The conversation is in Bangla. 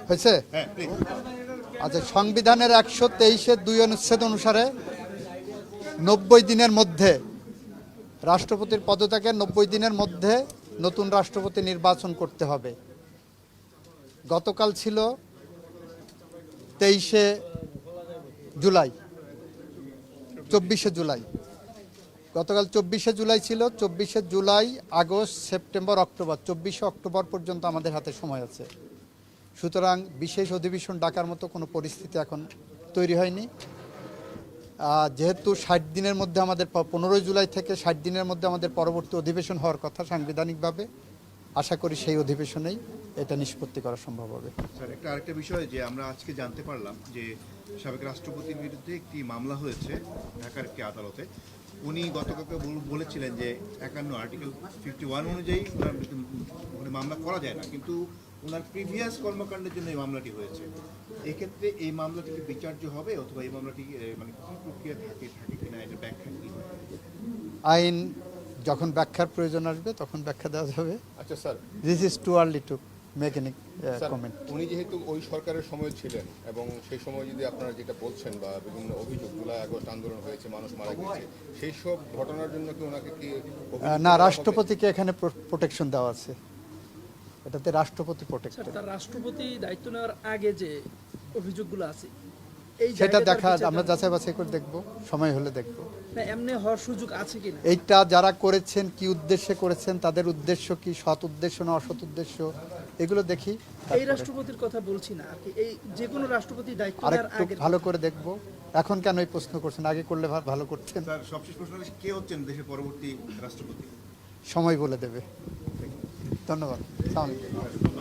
হয়েছে? আচ্ছা, সংবিধানের 123-2 অনুচ্ছেদ অনুসারে 90 দিনের মধ্যে রাষ্ট্রপতির পদত্যাগে 90 দিনের মধ্যে নতুন রাষ্ট্রপতি নির্বাচন করতে হবে। গতকাল ছিল 23শে জুলাই, 24শে জুলাই। গতকাল 24শে জুলাই ছিল। 24শে জুলাই, আগস্ট, সেপ্টেম্বর, অক্টোবর, 24শে অক্টোবর পর্যন্ত আমাদের হাতে সময় আছে। সুতরাং বিশেষ অধিবেশন ডাকার মতো কোনো পরিস্থিতি এখন তৈরি হয়নি। যেহেতু 60 দিনের মধ্যে আমাদের 15 জুলাই থেকে 60 দিনের মধ্যে আমাদের পরবর্তী অধিবেশন হওয়ার কথা সাংবিধানিকভাবে, আশা করি সেই অধিবেশনেই এটা নিষ্পত্তি করা সম্ভব হবে। স্যার, আরেকটা বিষয় যে আমরা আজকে জানতে পারলাম যে সাবেক রাষ্ট্রপতির বিরুদ্ধে একটি মামলা হয়েছে ঢাকার একটি আদালতে। উনি গতকালকে বলেছিলেন যে 51 আর্টিকেল 51 অনুযায়ী ওনার মামলা করা যায় না, কিন্তু ওনার প্রিভিয়াস কর্মকাণ্ডের জন্য এই মামলাটি হয়েছে। এক্ষেত্রে এই মামলাটি কি বিচার্য হবে, অথবা এই মামলাটি মানে কী প্রক্রিয়া থাকে কিনা, এটা ব্যাখ্যা কী হয়? আইন যখন ব্যাখ্যার প্রয়োজন আসবে তখন ব্যাখ্যা দেওয়া যাবে। আচ্ছা sir, this is too early to make any comment. উনি যেহেতু ওই সরকারের সময় ছিলেন এবং সেই সময় যদি আপনারা যেটা বলছেন বা বিভিন্ন অভিযোগ, জুলাই আগস্ট আন্দোলন হয়েছে, মানুষ মারা গেছে, সেই সব ঘটনার জন্য কি ওনাকে কি না, রাষ্ট্রপতিকে এখানে প্রোটেকশন দেওয়া আছে, এটাতে রাষ্ট্রপতি প্রোটেক্টেড। তার রাষ্ট্রপতি দায়িত্ব নেওয়ার আগে যে অভিযোগগুলো আছে সেটা দেখা, আমরা যাচাই বাছাই করে দেখব, সময় হলে দেখব। না, এমনি হওয়ার সুযোগ আছে কিনা, এইটা যারা করেছেন কি উদ্দেশ্যে করেছেন, তাদের উদ্দেশ্য কি, সৎ উদ্দেশ্য না অসৎ উদ্দেশ্য, এগুলো দেখি। এই রাষ্ট্রপতির কথা বলছি না আর কি, এই যে কোনো রাষ্ট্রপতি দায়িত্ব নেওয়ার আরেকটু আগে ভালো করে দেখব। এখন কেন এই প্রশ্ন করছেন? আগে করলে ভালো করতেন। স্যার, সবশেষ প্রশ্ন হচ্ছে কে হচ্ছেন দেশের পরবর্তী রাষ্ট্রপতি? সময় বলে দেবে। ধন্যবাদ। আসসালামু আলাইকুম।